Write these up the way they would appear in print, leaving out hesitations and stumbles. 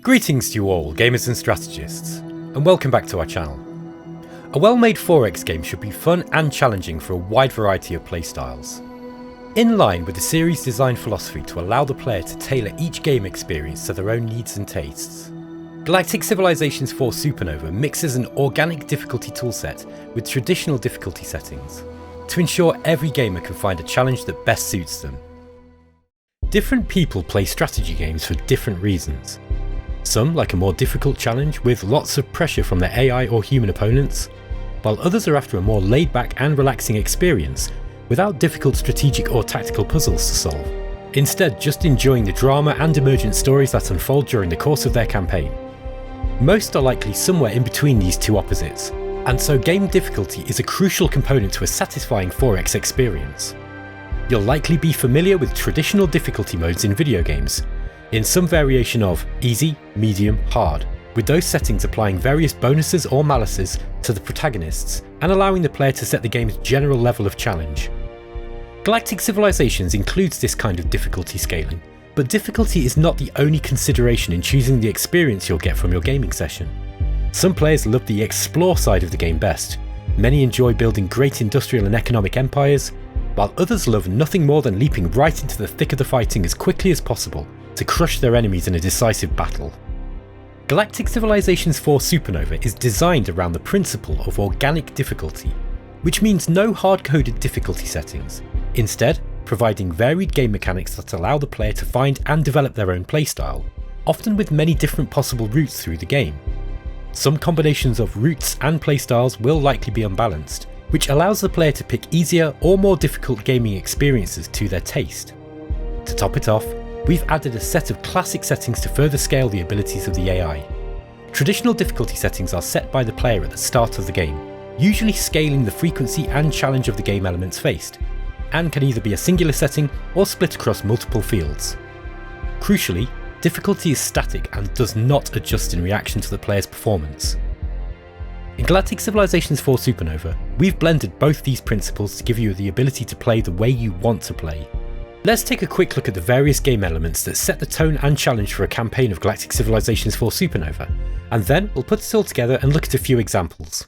Greetings to you all, gamers and strategists, and welcome back to our channel. A well-made 4X game should be fun and challenging for a wide variety of playstyles. In line with the series' design philosophy to allow the player to tailor each game experience to their own needs and tastes, Galactic Civilizations IV Supernova mixes an organic difficulty toolset with traditional difficulty settings to ensure every gamer can find a challenge that best suits them. Different people play strategy games for different reasons. Some like a more difficult challenge with lots of pressure from their AI or human opponents, while others are after a more laid back and relaxing experience without difficult strategic or tactical puzzles to solve, instead just enjoying the drama and emergent stories that unfold during the course of their campaign. Most are likely somewhere in between these two opposites, and so game difficulty is a crucial component to a satisfying 4X experience. You'll likely be familiar with traditional difficulty modes in video games, in some variation of easy, medium, hard, with those settings applying various bonuses or malices to the protagonists and allowing the player to set the game's general level of challenge. Galactic Civilizations includes this kind of difficulty scaling, but difficulty is not the only consideration in choosing the experience you'll get from your gaming session. Some players love the explore side of the game best, many enjoy building great industrial and economic empires, while others love nothing more than leaping right into the thick of the fighting as quickly as possible to crush their enemies in a decisive battle. Galactic Civilizations IV Supernova is designed around the principle of organic difficulty, which means no hard-coded difficulty settings, instead providing varied game mechanics that allow the player to find and develop their own playstyle, often with many different possible routes through the game. Some combinations of routes and playstyles will likely be unbalanced, which allows the player to pick easier or more difficult gaming experiences to their taste. To top it off, we've added a set of classic settings to further scale the abilities of the AI. Traditional difficulty settings are set by the player at the start of the game, usually scaling the frequency and challenge of the game elements faced, and can either be a singular setting or split across multiple fields. Crucially, difficulty is static and does not adjust in reaction to the player's performance. In Galactic Civilizations IV Supernova, we've blended both these principles to give you the ability to play the way you want to play. Let's take a quick look at the various game elements that set the tone and challenge for a campaign of Galactic Civilizations IV Supernova, and then we'll put it all together and look at a few examples.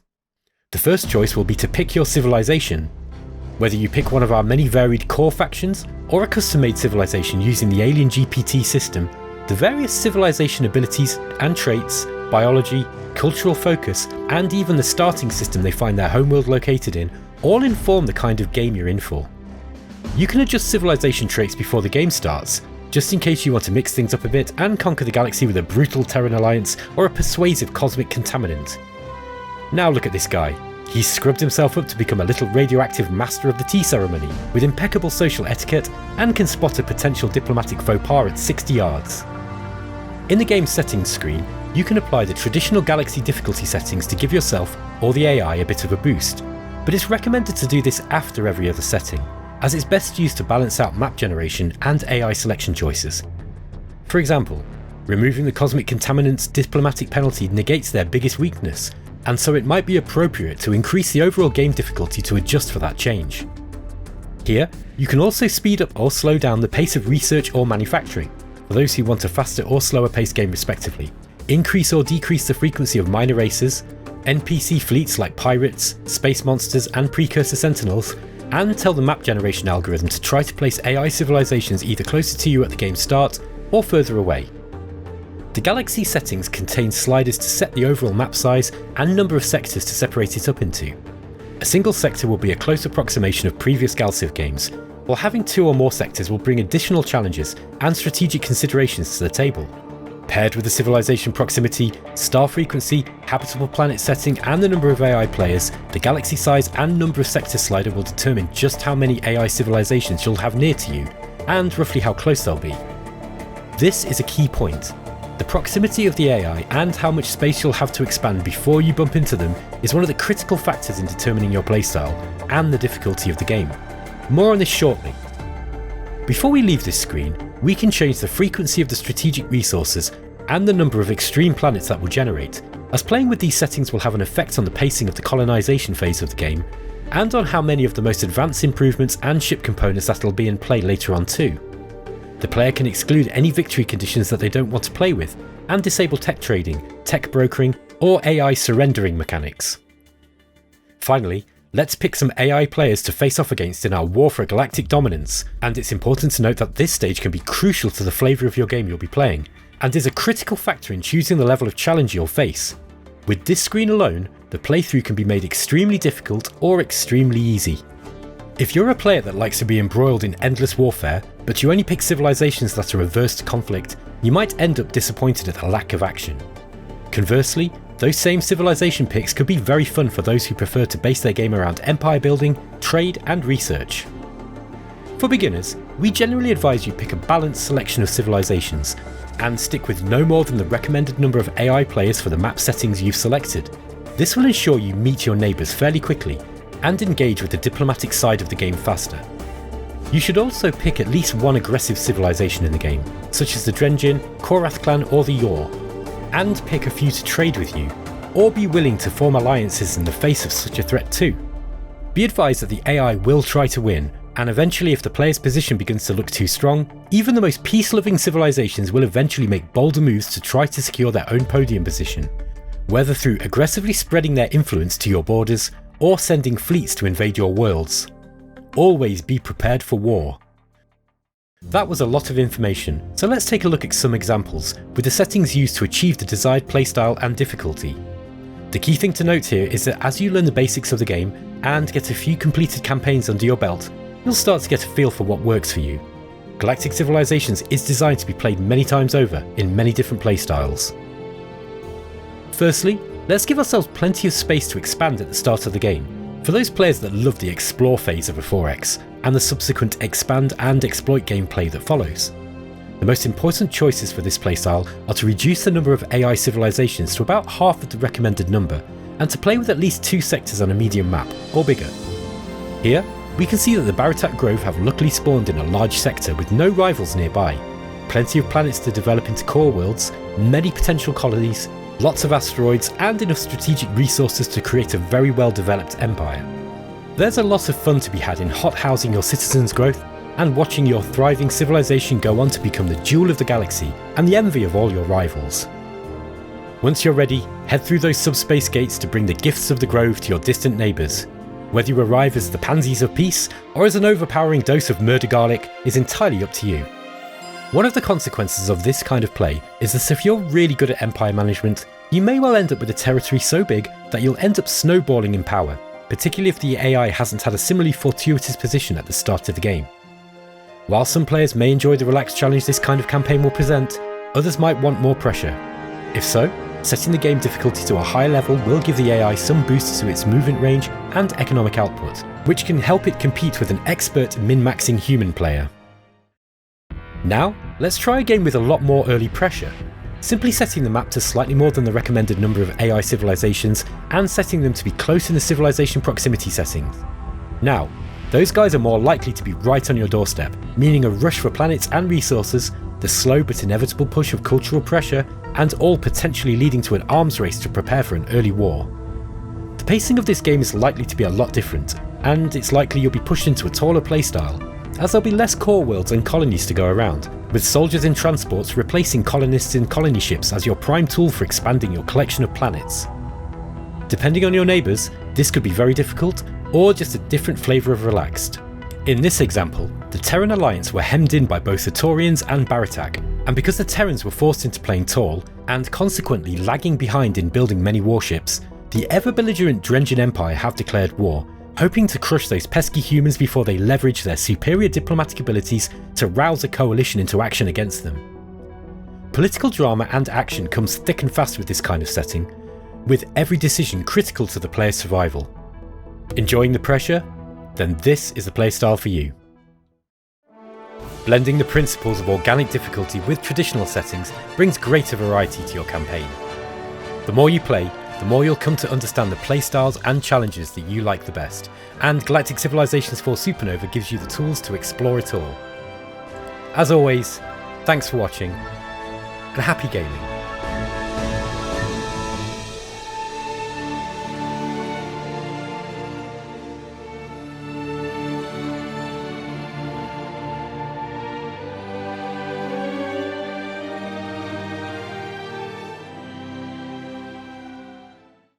The first choice will be to pick your civilization. Whether you pick one of our many varied core factions, or a custom-made civilization using the Alien GPT system, the various civilization abilities and traits, biology, cultural focus, and even the starting system they find their homeworld located in all inform the kind of game you're in for. You can adjust civilization traits before the game starts, just in case you want to mix things up a bit and conquer the galaxy with a brutal Terran alliance or a persuasive cosmic contaminant. Now look at this guy. He's scrubbed himself up to become a little radioactive master of the tea ceremony with impeccable social etiquette and can spot a potential diplomatic faux pas at 60 yards. In the game's settings screen, you can apply the traditional galaxy difficulty settings to give yourself or the AI a bit of a boost, but it's recommended to do this after every other setting, as it's best used to balance out map generation and AI selection choices. For example, removing the cosmic contaminant's diplomatic penalty negates their biggest weakness, and so it might be appropriate to increase the overall game difficulty to adjust for that change. Here, you can also speed up or slow down the pace of research or manufacturing, for those who want a faster or slower paced game respectively, increase or decrease the frequency of minor races, NPC fleets like pirates, space monsters and precursor sentinels, and tell the map generation algorithm to try to place AI civilizations either closer to you at the game's start or further away. The galaxy settings contain sliders to set the overall map size and number of sectors to separate it up into. A single sector will be a close approximation of previous GalCiv games, while having two or more sectors will bring additional challenges and strategic considerations to the table. Paired with the civilization proximity, star frequency, habitable planet setting and the number of AI players, the galaxy size and number of sectors slider will determine just how many AI civilizations you'll have near to you, and roughly how close they'll be. This is a key point. The proximity of the AI and how much space you'll have to expand before you bump into them is one of the critical factors in determining your playstyle and the difficulty of the game. More on this shortly. Before we leave this screen, we can change the frequency of the strategic resources and the number of extreme planets that will generate, as playing with these settings will have an effect on the pacing of the colonisation phase of the game, and on how many of the most advanced improvements and ship components that will be in play later on too. The player can exclude any victory conditions that they don't want to play with, and disable tech trading, tech brokering, or AI surrendering mechanics. Finally, let's pick some AI players to face off against in our war for galactic dominance, and it's important to note that this stage can be crucial to the flavour of your game you'll be playing, and is a critical factor in choosing the level of challenge you'll face. With this screen alone, the playthrough can be made extremely difficult or extremely easy. If you're a player that likes to be embroiled in endless warfare, but you only pick civilizations that are averse to conflict, you might end up disappointed at the lack of action. Conversely, those same civilization picks could be very fun for those who prefer to base their game around empire building, trade and research. For beginners, we generally advise you pick a balanced selection of civilizations, and stick with no more than the recommended number of AI players for the map settings you've selected. This will ensure you meet your neighbours fairly quickly, and engage with the diplomatic side of the game faster. You should also pick at least one aggressive civilization in the game, such as the Drengin, Korath clan or the Yor, and pick a few to trade with you, or be willing to form alliances in the face of such a threat too. Be advised that the AI will try to win, and eventually if the player's position begins to look too strong, even the most peace-loving civilizations will eventually make bolder moves to try to secure their own podium position, whether through aggressively spreading their influence to your borders, or sending fleets to invade your worlds. Always be prepared for war. That was a lot of information, so let's take a look at some examples, with the settings used to achieve the desired playstyle and difficulty. The key thing to note here is that as you learn the basics of the game, and get a few completed campaigns under your belt, you'll start to get a feel for what works for you. Galactic Civilizations is designed to be played many times over, in many different playstyles. Firstly, let's give ourselves plenty of space to expand at the start of the game, for those players that love the explore phase of a 4X, and the subsequent expand and exploit gameplay that follows. The most important choices for this playstyle are to reduce the number of AI civilizations to about half of the recommended number, and to play with at least 2 sectors on a medium map, or bigger. Here, we can see that the Baratak Grove have luckily spawned in a large sector with no rivals nearby, plenty of planets to develop into core worlds, many potential colonies, lots of asteroids, and enough strategic resources to create a very well developed empire. There's a lot of fun to be had in hothousing your citizens' growth, and watching your thriving civilization go on to become the jewel of the galaxy and the envy of all your rivals. Once you're ready, head through those subspace gates to bring the gifts of the Grove to your distant neighbours. Whether you arrive as the pansies of peace, or as an overpowering dose of murder garlic, is entirely up to you. One of the consequences of this kind of play is that if you're really good at empire management, you may well end up with a territory so big that you'll end up snowballing in power, particularly if the AI hasn't had a similarly fortuitous position at the start of the game. While some players may enjoy the relaxed challenge this kind of campaign will present, others might want more pressure. If so, setting the game difficulty to a high level will give the AI some boosts to its movement range and economic output, which can help it compete with an expert min-maxing human player. Now, let's try a game with a lot more early pressure, simply setting the map to slightly more than the recommended number of AI civilizations and setting them to be close in the civilization proximity settings. Now, those guys are more likely to be right on your doorstep, meaning a rush for planets and resources, the slow but inevitable push of cultural pressure, and all potentially leading to an arms race to prepare for an early war. The pacing of this game is likely to be a lot different, and it's likely you'll be pushed into a taller playstyle, as there'll be less core worlds and colonies to go around, with soldiers in transports replacing colonists in colony ships as your prime tool for expanding your collection of planets. Depending on your neighbours, this could be very difficult, or just a different flavour of relaxed. In this example, the Terran Alliance were hemmed in by both the Taurians and Baratak, and because the Terrans were forced into playing tall, and consequently lagging behind in building many warships, the ever-belligerent Drengin Empire have declared war, hoping to crush those pesky humans before they leverage their superior diplomatic abilities to rouse a coalition into action against them. Political drama and action comes thick and fast with this kind of setting, with every decision critical to the player's survival. Enjoying the pressure? Then this is the playstyle for you. Blending the principles of organic difficulty with traditional settings brings greater variety to your campaign. The more you play, the more you'll come to understand the playstyles and challenges that you like the best, and Galactic Civilizations IV Supernova gives you the tools to explore it all. As always, thanks for watching, and happy gaming.